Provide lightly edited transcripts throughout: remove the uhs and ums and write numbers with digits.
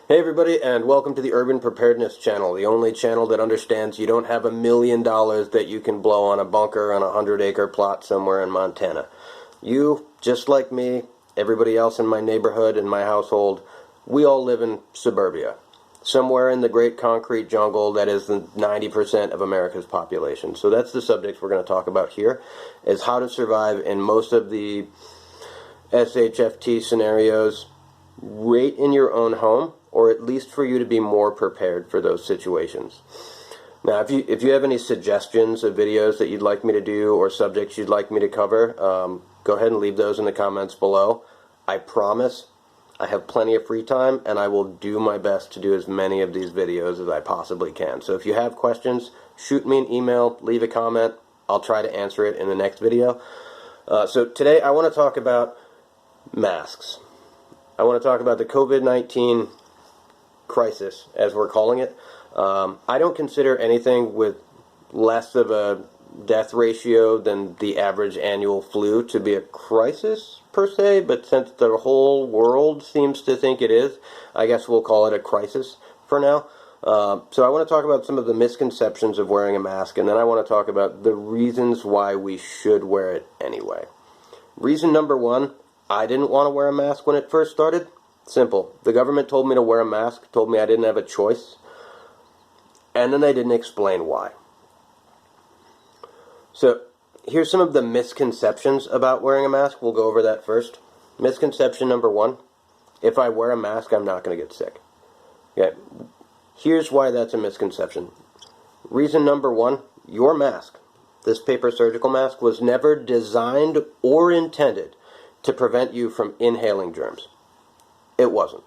Hey everybody, and welcome to the Urban Preparedness Channel, the only channel that understands you don't have $1 million that you can blow on a bunker on a 100-acre plot somewhere in Montana. You, just like me, everybody else in my neighborhood, in my household, we all live in suburbia. Somewhere in the great concrete jungle that is the 90% of America's population. So that's the subject we're going to talk about here, is how to survive in most of the SHFT scenarios right in your own home, or at least for you to be more prepared for those situations. Now, if you have any suggestions of videos that you'd like me to do or subjects you'd like me to cover, go ahead and leave those in the comments below. I promise I have plenty of free time, and I will do my best to do as many of these videos as I possibly can. So if you have questions, shoot me an email, leave a comment. I'll try to answer it in the next video. So today I want to talk about masks. I want to talk about the COVID-19 crisis, as we're calling it. I don't consider anything with less of a death ratio than the average annual flu to be a crisis per se, but since the whole world seems to think it is, I guess we'll call it a crisis for now. So I want to talk about some of the misconceptions of wearing a mask, and then I want to talk about the reasons why we should wear it anyway. Reason number one, I didn't want to wear a mask when it first started. Simple. The government told me to wear a mask, told me I didn't have a choice, and then they didn't explain why. So, here's some of the misconceptions about wearing a mask. We'll go over that first. Misconception number one, if I wear a mask, I'm not going to get sick. Okay. Here's why that's a misconception. Reason number one, your mask, this paper surgical mask, was never designed or intended to prevent you from inhaling germs. It wasn't.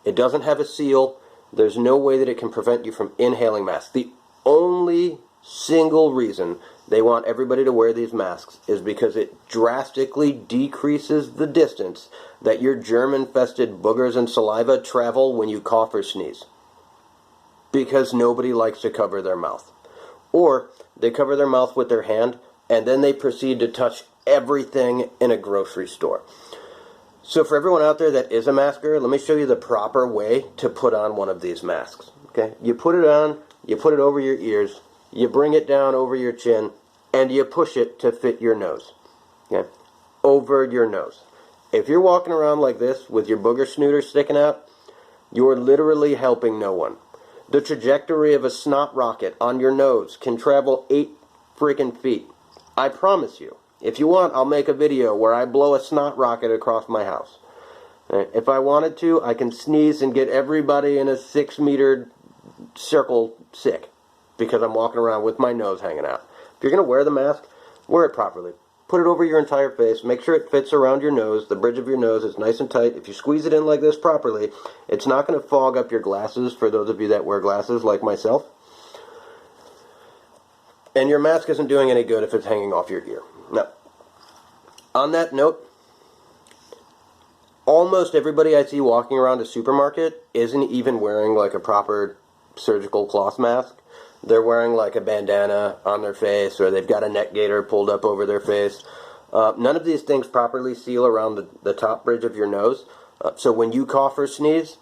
It doesn't have a seal. There's no way that it can prevent you from inhaling masks. The only single reason they want everybody to wear these masks is because it drastically decreases the distance that your germ-infested boogers and saliva travel when you cough or sneeze. Because nobody likes to cover their mouth. Or they cover their mouth with their hand and then they proceed to touch everything in a grocery store. So for everyone out there that is a masker, let me show you the proper way to put on one of these masks. Okay, you put it on, you put it over your ears, you bring it down over your chin, and you push it to fit your nose. Okay, over your nose. If you're walking around like this with your booger snooter sticking out, you're literally helping no one. The trajectory of a snot rocket on your nose can travel 8 freaking feet. I promise you. If you want, I'll make a video where I blow a snot rocket across my house. If I wanted to, I can sneeze and get everybody in a 6-meter circle sick because I'm walking around with my nose hanging out. If you're going to wear the mask, wear it properly. Put it over your entire face. Make sure it fits around your nose. The bridge of your nose is nice and tight. If you squeeze it in like this properly, it's not going to fog up your glasses for those of you that wear glasses like myself. And your mask isn't doing any good if it's hanging off your ear. Now, on that note, almost everybody I see walking around a supermarket isn't even wearing like a proper surgical cloth mask. They're wearing like a bandana on their face, or they've got a neck gaiter pulled up over their face. None of these things properly seal around the top bridge of your nose. So when you cough or sneeze,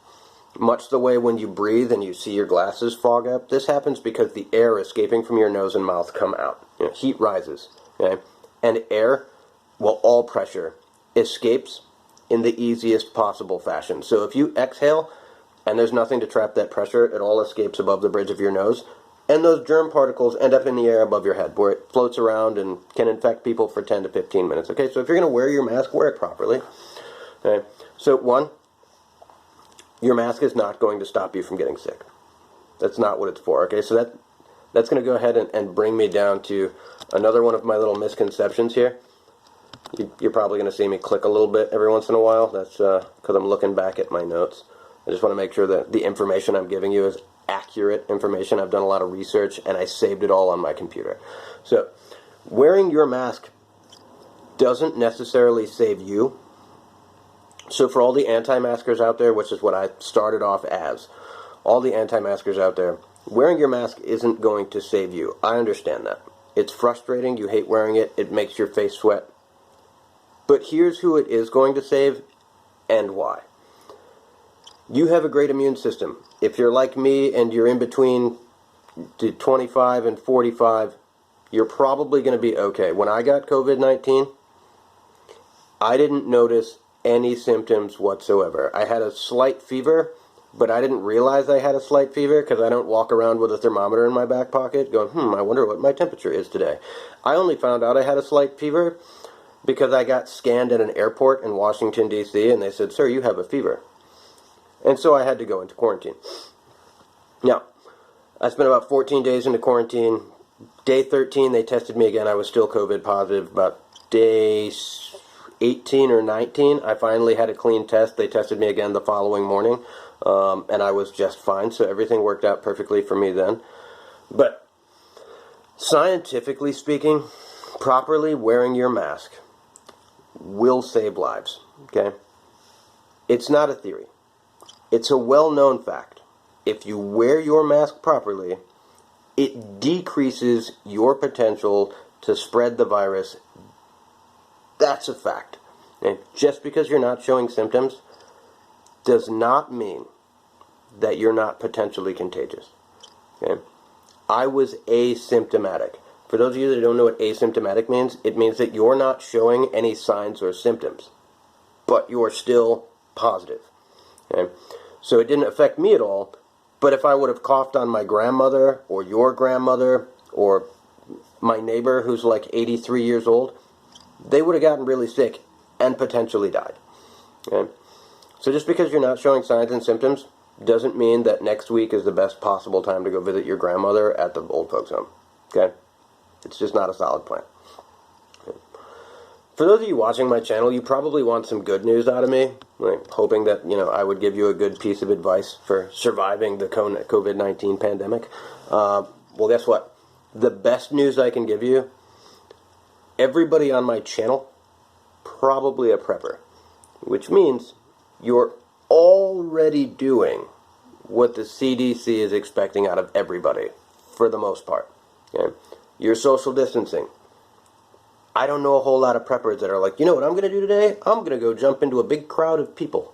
much the way when you breathe and you see your glasses fog up, this happens because the air escaping from your nose and mouth come out. You know, heat rises. Okay? And air, well, all pressure escapes in the easiest possible fashion. So if you exhale and there's nothing to trap that pressure, it all escapes above the bridge of your nose, and those germ particles end up in the air above your head, where it floats around and can infect people for 10 to 15 minutes. Okay, so if you're going to wear your mask, wear it properly. Okay, so one, your mask is not going to stop you from getting sick. That's not what it's for. Okay, so that's going to go ahead and bring me down to another one of my little misconceptions here. You're probably going to see me click a little bit every once in a while. That's because I'm looking back at my notes. I just want to make sure that the information I'm giving you is accurate information. I've done a lot of research, and I saved it all on my computer. So, wearing your mask doesn't necessarily save you. So for all the anti-maskers out there, which is what I started off as, all the anti-maskers out there, wearing your mask isn't going to save you. I understand that. It's frustrating. You hate wearing it. It makes your face sweat. But here's who it is going to save and why. You have a great immune system. If you're like me and you're in between 25 and 45, you're probably going to be okay. When I got COVID-19, I didn't notice any symptoms whatsoever. I had a slight fever, but I didn't realize I had a slight fever because I don't walk around with a thermometer in my back pocket going, I wonder what my temperature is today. I only found out I had a slight fever because I got scanned at an airport in Washington, D.C., and they said, sir, you have a fever. And so I had to go into quarantine. Now, I spent about 14 days into quarantine. Day 13, they tested me again. I was still COVID positive. About day 18 or 19, I finally had a clean test. They tested me again the following morning, and I was just fine. So everything worked out perfectly for me then. But scientifically speaking, properly wearing your mask will save lives, okay? It's not a theory. It's a well-known fact. If you wear your mask properly, it decreases your potential to spread the virus. That's a fact. And just because you're not showing symptoms does not mean that you're not potentially contagious. Okay? I was asymptomatic. For those of you that don't know what asymptomatic means, it means that you're not showing any signs or symptoms, but you're still positive. Okay? So it didn't affect me at all, but if I would have coughed on my grandmother or your grandmother or my neighbor who's like 83 years old, they would have gotten really sick and potentially died. Okay? So just because you're not showing signs and symptoms doesn't mean that next week is the best possible time to go visit your grandmother at the old folks home. Okay? It's just not a solid plan. Okay. For those of you watching my channel, you probably want some good news out of me, like hoping that, I would give you a good piece of advice for surviving the COVID-19 pandemic. Well, guess what? The best news I can give you, everybody on my channel, probably a prepper, which means you're already doing what the CDC is expecting out of everybody, for the most part. Okay? You're social distancing. I don't know a whole lot of preppers that are like, you know what I'm going to do today? I'm going to go jump into a big crowd of people.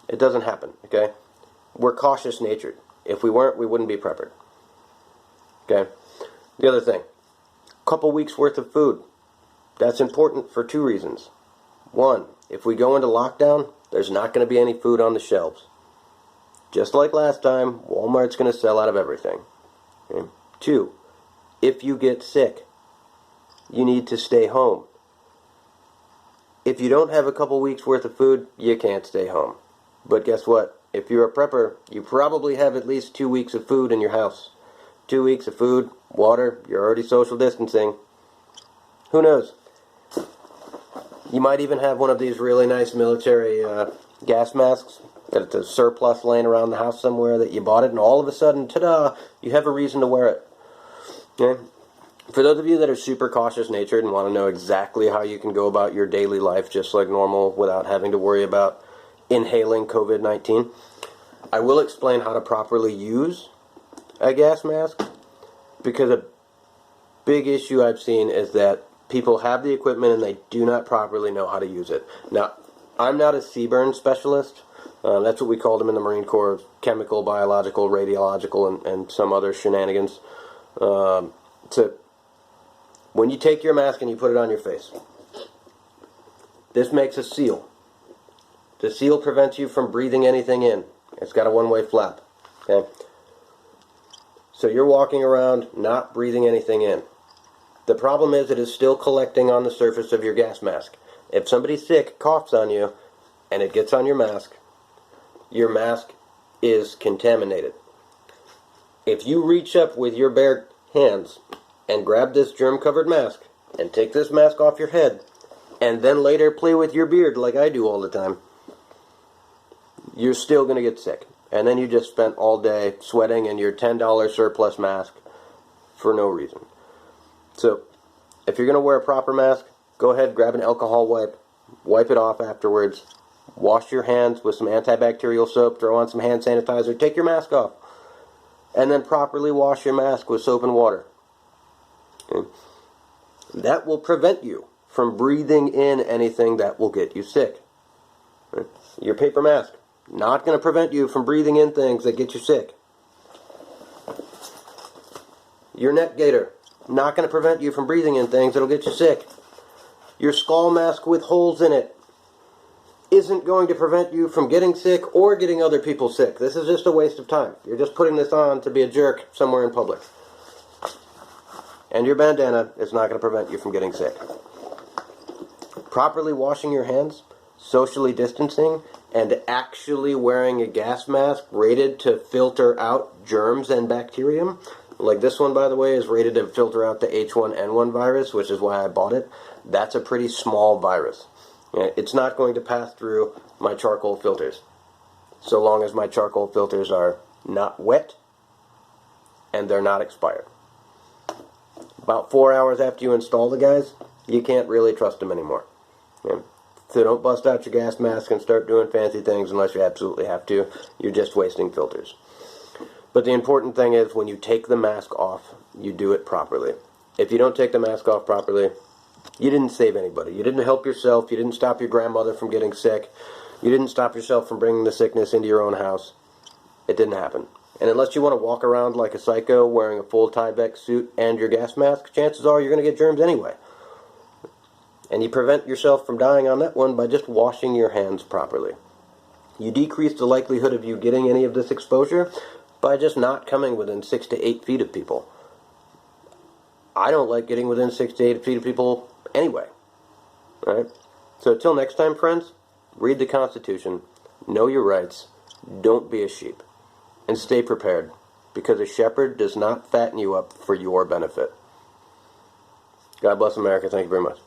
It doesn't happen, okay? We're cautious-natured. If we weren't, we wouldn't be preppered. Okay? The other thing, a couple weeks worth of food. That's important for two reasons. One, if we go into lockdown, there's not going to be any food on the shelves. Just like last time, Walmart's going to sell out of everything. Okay? Two, if you get sick, you need to stay home. If you don't have a couple weeks worth of food, you can't stay home. But guess what? If you're a prepper, you probably have at least 2 weeks of food in your house. 2 weeks of food, water, you're already social distancing. Who knows? You might even have one of these really nice military gas masks that's a surplus laying around the house somewhere that you bought it, and all of a sudden, ta-da, you have a reason to wear it. Okay? For those of you that are super cautious-natured and want to know exactly how you can go about your daily life just like normal without having to worry about inhaling COVID-19, I will explain how to properly use a gas mask, because a big issue I've seen is that people have the equipment and they do not properly know how to use it. Now, I'm not a CBRN specialist. That's what we called them in the Marine Corps, chemical, biological, radiological, and some other shenanigans. When you take your mask and you put it on your face, this makes a seal. The seal prevents you from breathing anything in. It's got a one-way flap. Okay? So you're walking around not breathing anything in. The problem is it is still collecting on the surface of your gas mask. If somebody's sick, coughs on you, and it gets on your mask is contaminated. If you reach up with your bare hands and grab this germ-covered mask and take this mask off your head and then later play with your beard like I do all the time, you're still going to get sick. And then you just spent all day sweating in your $10 surplus mask for no reason. So, if you're going to wear a proper mask, go ahead, grab an alcohol wipe it off afterwards, wash your hands with some antibacterial soap, throw on some hand sanitizer, take your mask off, and then properly wash your mask with soap and water. Okay? That will prevent you from breathing in anything that will get you sick. Okay? Your paper mask. not going to prevent you from breathing in things that get you sick. Your neck gaiter, not going to prevent you from breathing in things that'll get you sick. Your skull mask with holes in it isn't going to prevent you from getting sick or getting other people sick. This is just a waste of time. You're just putting this on to be a jerk somewhere in public. And your bandana is not going to prevent you from getting sick. Properly washing your hands, socially distancing, and actually wearing a gas mask rated to filter out germs and bacterium. Like this one, by the way, is rated to filter out the H1N1 virus, which is why I bought it. That's a pretty small virus. It's not going to pass through my charcoal filters, so long as my charcoal filters are not wet and they're not expired. About 4 hours after you install the guys, you can't really trust them anymore. So don't bust out your gas mask and start doing fancy things unless you absolutely have to. You're just wasting filters. But the important thing is when you take the mask off, you do it properly. If you don't take the mask off properly, you didn't save anybody. You didn't help yourself. You didn't stop your grandmother from getting sick. You didn't stop yourself from bringing the sickness into your own house. It didn't happen. And unless you want to walk around like a psycho wearing a full Tyvek suit and your gas mask, chances are you're going to get germs anyway. And you prevent yourself from dying on that one by just washing your hands properly. You decrease the likelihood of you getting any of this exposure by just not coming within 6 to 8 feet of people. I don't like getting within 6 to 8 feet of people anyway. Right? So until next time, friends, read the Constitution, know your rights, don't be a sheep, and stay prepared, because a shepherd does not fatten you up for your benefit. God bless America. Thank you very much.